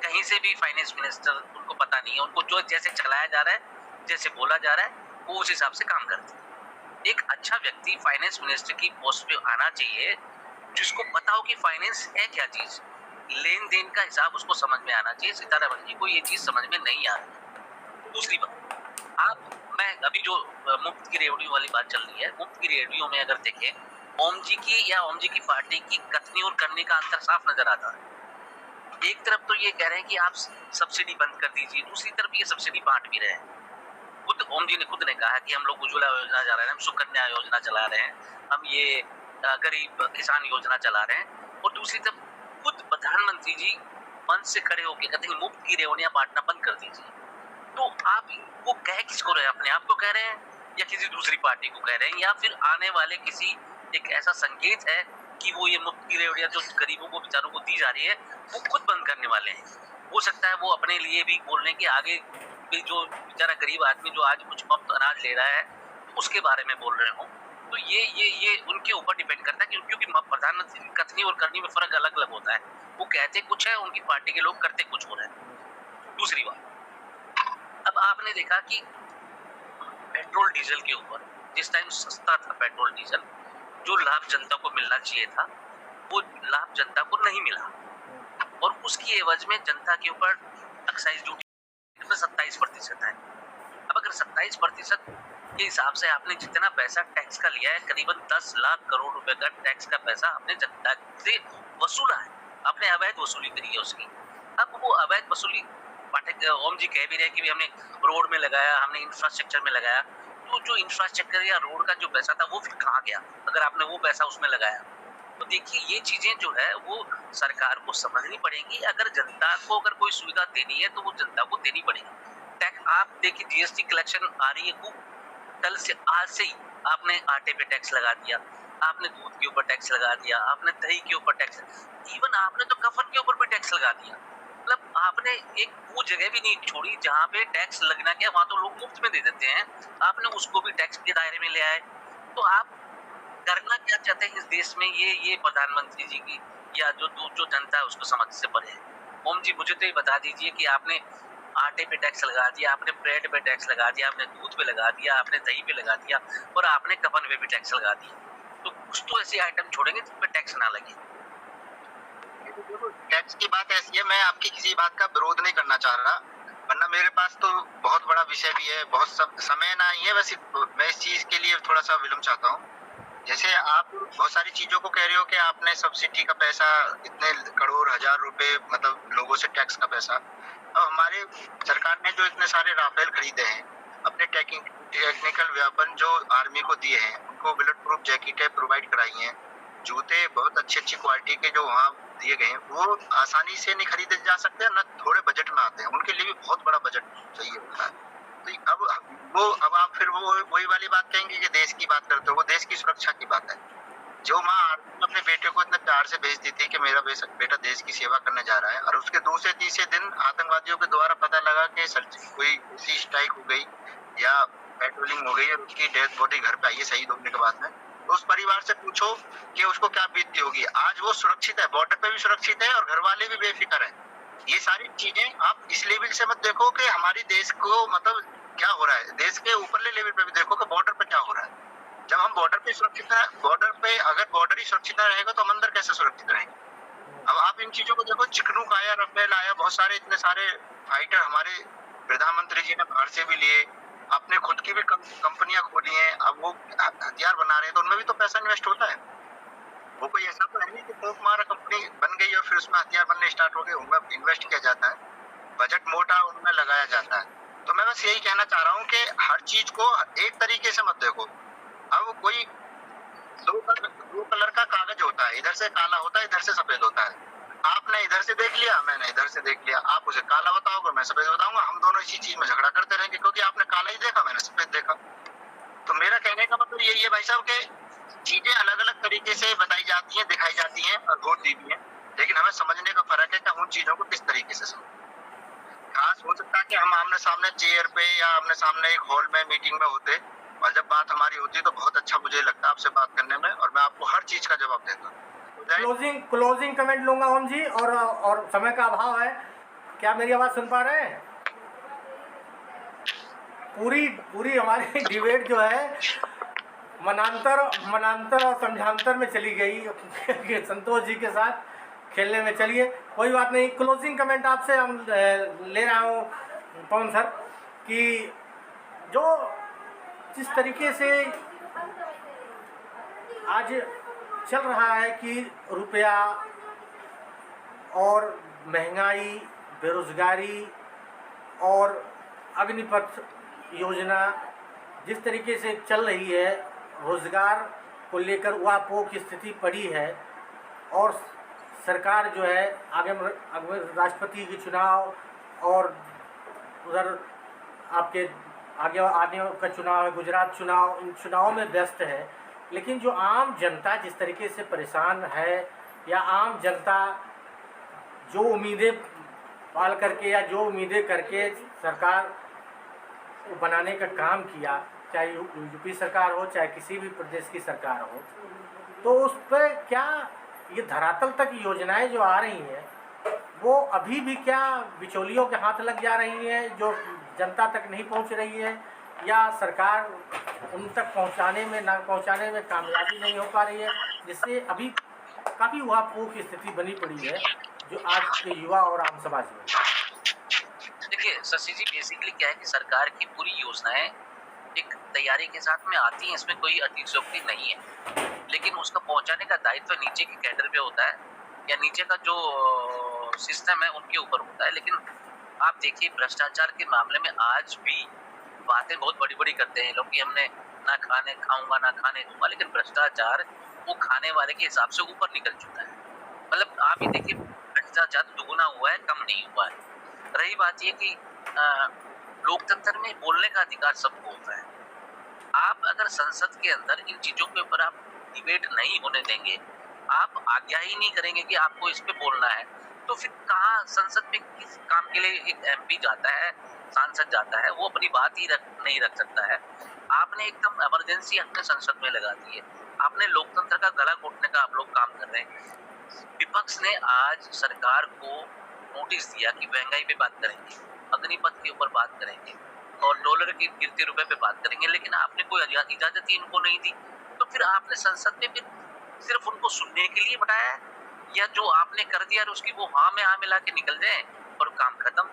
कहीं से भी फाइनेंस मिनिस्टर, उनको पता नहीं है, उनको जो जैसे चलाया जा रहा है, जैसे बोला जा रहा है, वो उस हिसाब से काम करते हैं। एक अच्छा व्यक्ति फाइनेंस मिनिस्टर की पोस्ट पे आना चाहिए, जिसको पता हो कि फाइनेंस है क्या चीज, लेन देन का हिसाब उसको समझ में आना चाहिए। सीतारमण जी को ये चीज समझ में नहीं आ रही। दूसरी बात, मैं अभी जो मुफ्त की रेवड़ियों वाली बात चल रही है, मुफ्त की रेवड़ियों में अगर देखें, ओम जी की या ओम जी की पार्टी की कथनी और करने का अंतर साफ नजर आता है। एक तरफ तो ये कह रहे हैं कि आप सब्सिडी बंद कर दीजिए, दूसरी तरफ ये सब्सिडी बांट भी रहे हैं। खुद ओम जी ने खुद ने कहा कि हम लोग उज्ज्वला योजना चला रहे हैं, हम सुकन्या योजना चला रहे हैं, हम ये गरीब किसान योजना चला रहे हैं, और दूसरी तरफ खुद प्रधानमंत्री जी मंच से खड़े होकर कहते हैं मुफ्त की रेवड़ियां बांटना बंद कर दीजिए। तो आप वो कह किसको रहे हैं? अपने आप को कह रहे हैं, या किसी दूसरी पार्टी को कह रहे हैं, या फिर आने वाले किसी एक ऐसा संकेत है कि वो ये मुफ्त की रेवड़ियां जो गरीबों को, बेचारों को दी जा रही है, वो खुद बंद करने वाले हैं। हो सकता है वो अपने लिए भी बोल रहे हैं कि आगे भी जो बेचारा गरीब आदमी जो आज कुछ मुफ्त अनाज ले रहा है, उसके बारे में बोल रहे हो। तो ये उनके ऊपर डिपेंड करता है, क्योंकि प्रधानमंत्री की कथनी और करनी में फर्क अलग अलग होता है। वो कहते कुछ है, उनकी पार्टी के लोग करते कुछ हो रहे हैं। दूसरी बात, अब आपने देखा कि पेट्रोल डीजल के ऊपर जिस टाइम सस्ता था पेट्रोल डीजल, जो लाभ जनता को मिलना चाहिए था, वो लाभ जनता को नहीं मिला, और उसकी एवज में जनता के ऊपर एक्साइज ड्यूटी 27% है। अब अगर 27% के हिसाब से आपने जितना पैसा टैक्स का लिया है, करीबन 10 लाख करोड़ रुपए का टैक्स का पैसा आपने जनता से वसूला है, आपने अवैध वसूली करी है उसकी। अब वो अवैध वसूली पाठक ओम जी कह भी रहे कि भी हमने रोड में लगाया, हमने इंफ्रास्ट्रक्चर में लगाया, तो जो इंफ्रास्ट्रक्चर या रोड का जो पैसा था वो फिर कहाँ गया अगर आपने वो पैसा उसमें लगाया? तो देखिए, ये चीजें जो है वो सरकार को समझनी पड़ेगी। अगर जनता को अगर कोई सुविधा देनी है तो वो जनता को देनी पड़ेगी। टैक्स आप देखिए, जीएसटी कलेक्शन आ रही है, कल से आज से ही आपने आटे पे टैक्स लगा दिया, आपने दूध के ऊपर टैक्स लगा दिया, आपने दही के ऊपर टैक्स, इवन आपने तो कफन के ऊपर भी टैक्स लगा दिया। मतलब आपने एक वो जगह भी नहीं छोड़ी जहाँ पे टैक्स लगना क्या, वहाँ तो लोग मुफ्त में दे देते हैं, आपने उसको भी टैक्स के दायरे में ले आए। तो आप करना क्या चाहते हैं इस देश में? ये प्रधानमंत्री जी की या जो जनता है उसको समझ से परे है। ओम जी, मुझे तो ये बता दीजिए कि आपने आटे पे टैक्स लगा दिया, आपने ब्रेड पे टैक्स लगा दिया, आपने दूध पे लगा दिया, आपने दही पे लगा दिया, और आपने कफन पे भी टैक्स लगा दिया। तो कुछ तो ऐसे आइटम छोड़ेंगे जिन पे टैक्स ना लगे। टैक्स की बात ऐसी है, मैं आपकी किसी बात का विरोध नहीं करना चाह रहा, वरना मेरे पास तो बहुत बड़ा विषय भी है, बहुत सब समय नहीं है। वैसे मैं इस चीज के लिए थोड़ा सा विलंब चाहता हूँ। जैसे आप बहुत सारी चीजों को कह रहे हो कि आपने सब्सिडी का पैसा इतने करोड़ हजार रुपए मतलब लोगों से टैक्स का पैसा, अब हमारे सरकार ने जो इतने सारे राफेल खरीदे हैं, अपने टेक्निकल वेपन जो आर्मी को दिए हैं, उनको बुलेट प्रूफ जैकेटें प्रोवाइड कराई हैं, जूते बहुत अच्छी क्वालिटी के जो वहाँ दिए गए हैं, वो आसानी से नहीं खरीदे जा सकते, न थोड़े बजट में आते हैं, उनके लिए भी बहुत बड़ा बजट चाहिए होता है। तो अब आप फिर वो वही वाली बात कहेंगे कि देश की बात करते हो, वो देश की सुरक्षा की बात है। जो माँ अपने बेटे को इतने प्यार से भेजती थी कि मेरा बेटा देश की सेवा करने जा रहा है, और उसके दूसरे तीसरे दिन आतंकवादियों के द्वारा पता लगा कि कोई सी स्ट्राइक हो गई या पेट्रोलिंग हो गई और उसकी डेथ बॉडी घर पे आई है शहीद होने के बाद में, तो उस परिवार से पूछो कि उसको क्या बीतती होगी। आज वो सुरक्षित है, बॉर्डर पे भी सुरक्षित है और घर वाले भी बेफिक्र है। ये सारी चीजें आप इस लेवल से मत देखो कि हमारी देश को मतलब क्या हो रहा है, देश के ऊपरले लेवल पे भी देखो कि बॉर्डर पे क्या हो रहा है। जब हम बॉर्डर पे सुरक्षित है, बॉर्डर पे अगर बॉर्डर ही सुरक्षित रहेगा तो हम अंदर कैसे सुरक्षित रहेंगे। अब आप इन चीजों को देखो, चिकनूक आया, रफेल आया, बहुत सारे इतने सारे फाइटर हमारे प्रधानमंत्री जी ने बाहर से भी लिए, अपने खुद की भी कंपनियां खोली हैं, अब वो हथियार बना रहे हैं, तो उनमें भी तो पैसा इन्वेस्ट होता है। वो कोई ऐसा तो है नहीं कि फूंक मारा कंपनी बन गई और फिर उसमें हथियार बनने स्टार्ट हो गए, उनमें इन्वेस्ट किया जाता है, बजट मोटा उनमें लगाया जाता है। तो मैं बस यही कहना चाह रहा हूँ कि हर चीज को एक तरीके से मत देखो। अब कोई दो कलर का कागज होता है, इधर से काला होता है, इधर से सफेद होता है। आपने इधर से देख लिया, मैंने इधर से देख लिया, आप उसे काला बताओगे, मैं सफेद बताऊंगा, हम दोनों इसी चीज में झगड़ा करते रहेंगे क्योंकि आपने काला ही देखा, मैंने सफेद देखा। तो मेरा कहने का मतलब यही है भाई साहब के चीजें अलग अलग तरीके से बताई जाती हैं, दिखाई जाती हैं और वोट दी भी है, लेकिन हमें समझने का फर्क है कि हम उन चीजों को किस तरीके से समझें। खास हो सकता है कि हम आमने सामने चेयर पे या आमने सामने एक हॉल में मीटिंग में होते और जब बात हमारी होती तो बहुत अच्छा मुझे लगता है आपसे बात करने में, और मैं आपको हर चीज का जवाब देता हूँ। क्लोजिंग कमेंट लूंगा ओम जी, और समय का अभाव है। क्या मेरी आवाज़ सुन पा रहे हैं? पूरी हमारी डिबेट जो है मनांतर और समझांतर में चली गई संतोष जी के साथ खेलने में। चलिए कोई बात नहीं, क्लोजिंग कमेंट आपसे हम ले रहा हूँ पवन सर, कि जो जिस तरीके से आज चल रहा है कि रुपया और महंगाई, बेरोजगारी और अग्निपथ योजना जिस तरीके से चल रही है, रोजगार को लेकर उहापोह की स्थिति पड़ी है, और सरकार जो है आगे राष्ट्रपति के चुनाव और उधर आपके आगे आने का चुनाव है, गुजरात चुनाव, इन चुनावों में व्यस्त है। लेकिन जो आम जनता जिस तरीके से परेशान है, या आम जनता जो उम्मीदें पाल करके या जो उम्मीदें करके सरकार को बनाने का काम किया, चाहे यूपी सरकार हो चाहे किसी भी प्रदेश की सरकार हो, तो उस पर क्या ये धरातल तक योजनाएं जो आ रही हैं वो अभी भी क्या बिचौलियों के हाथ लग जा रही हैं, जो जनता तक नहीं पहुंच रही है, या सरकार उन तक पहुंचाने में कामयाबी नहीं हो पा रही है, जिससे अभी काफ़ी उहापोह की स्थिति बनी पड़ी है जो आज के युवा और आम समाज में। देखिए शशि जी, बेसिकली क्या है कि सरकार की पूरी योजनाएं एक तैयारी के साथ में आती हैं, इसमें कोई अतिशयोक्ति नहीं है, लेकिन उसका पहुंचाने का दायित्व नीचे के कैडर पे होता है या नीचे का जो सिस्टम है उनके ऊपर होता है। लेकिन आप देखिए भ्रष्टाचार के मामले में आज भी बातें बहुत बड़ी बड़ी करते हैं लोग कि हमने ना खाने खाऊंगा ना खाने दूंगा, लेकिन भ्रष्टाचार वो खाने वाले के हिसाब से ऊपर निकल चुका है। मतलब आप ही देखिए भ्रष्टाचार दुगुना हुआ है, कम नहीं हुआ है। रही बात ये कि लोकतंत्र में बोलने का अधिकार सबको होता है। आप अगर संसद के अंदर इन चीजों के ऊपर आप डिबेट नहीं होने देंगे, आप आज्ञा ही नहीं करेंगे कि आपको इस पे बोलना है, तो फिर कहाँ संसद में किस काम के लिए एक एमपी जाता है, सांसद जाता है, वो अपनी बात ही नहीं रख सकता है। आपने एकदम इमरजेंसी अपने संसद में लगा दी है, आपने लोकतंत्र का गला घोटने का आप लोग काम कर रहे हैं। विपक्ष ने आज सरकार को नोटिस दिया कि महंगाई पे बात करेंगे, अग्निपथ के ऊपर बात करेंगे और डॉलर के गिरते रुपए पे बात करेंगे, लेकिन आपने कोई इजाजत ही इनको नहीं दी। तो फिर आपने संसद में फिर सिर्फ उनको सुनने के लिए बनाया है, या जो आपने कर दिया उसकी वो हाँ में हाँ मिला के निकल जाए और काम खत्म।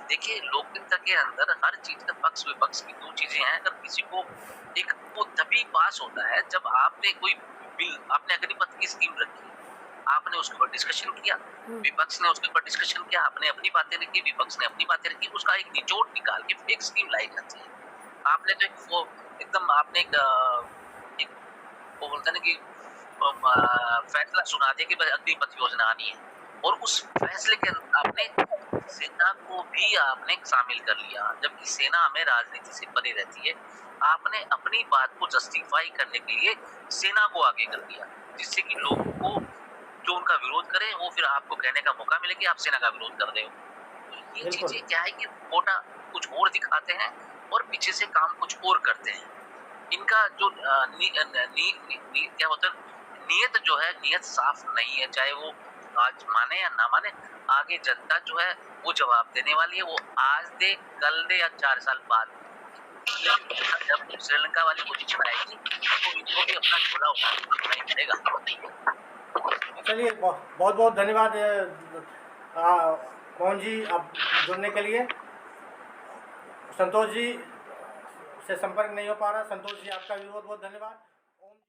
देखिए लोकतंत्र के अंदर हर चीज का पक्ष विपक्ष की दो चीजें हैं। अगर किसी को एक वो तभी पास होता है जब आपने कोई बिल, आपने अग्निपथ की स्कीम रखी, आपने उसके ऊपर डिस्कशन किया, विपक्ष ने उसके ऊपर डिस्कशन किया, आपने अपनी बातें रखी, विपक्ष ने अपनी बातें रखी, उसका एक निचोड़ निकाल के एक स्कीम लाई जाती है। आपने तो एक वो एकदम आपने एक वो बोलते हैं ना कि फैसला सुना दिया कि भाई अग्निपथ योजना आनी है, और उस फैसले के अंदर आपने सेना को भी आपने शामिल कर लिया, जबकि सेना हमें राजनीति से परे रहती है। आपने अपनी बात को जस्टिफाई करने के लिए सेना को आगे कर दिया, जिससे कि लोगों को जो उनका विरोध करें वो फिर आपको कहने का मौका मिले कि आप सेना का विरोध कर रहे हो। तो ये चीजें क्या है कि मोटा कुछ और दिखाते हैं और पीछे से काम कुछ और करते हैं। इनका जो क्या होता है, नियत जो है, नियत साफ नहीं है, चाहे वो आज माने या ना माने, आगे जनता जो है वो जवाब देने वाली है। वो आज दे, कल दे या 4 साल बाद। जब श्रीलंका वाली पोजीशन आएगी तो इनको भी अपना झोला उठाना ही पड़ेगा। चलिए, बहुत बहुत धन्यवाद मोहन जी आप जुड़ने के लिए। संतोष जी से संपर्क नहीं हो पा रहा। संतोष जी आपका भी बहुत बहुत धन्यवाद।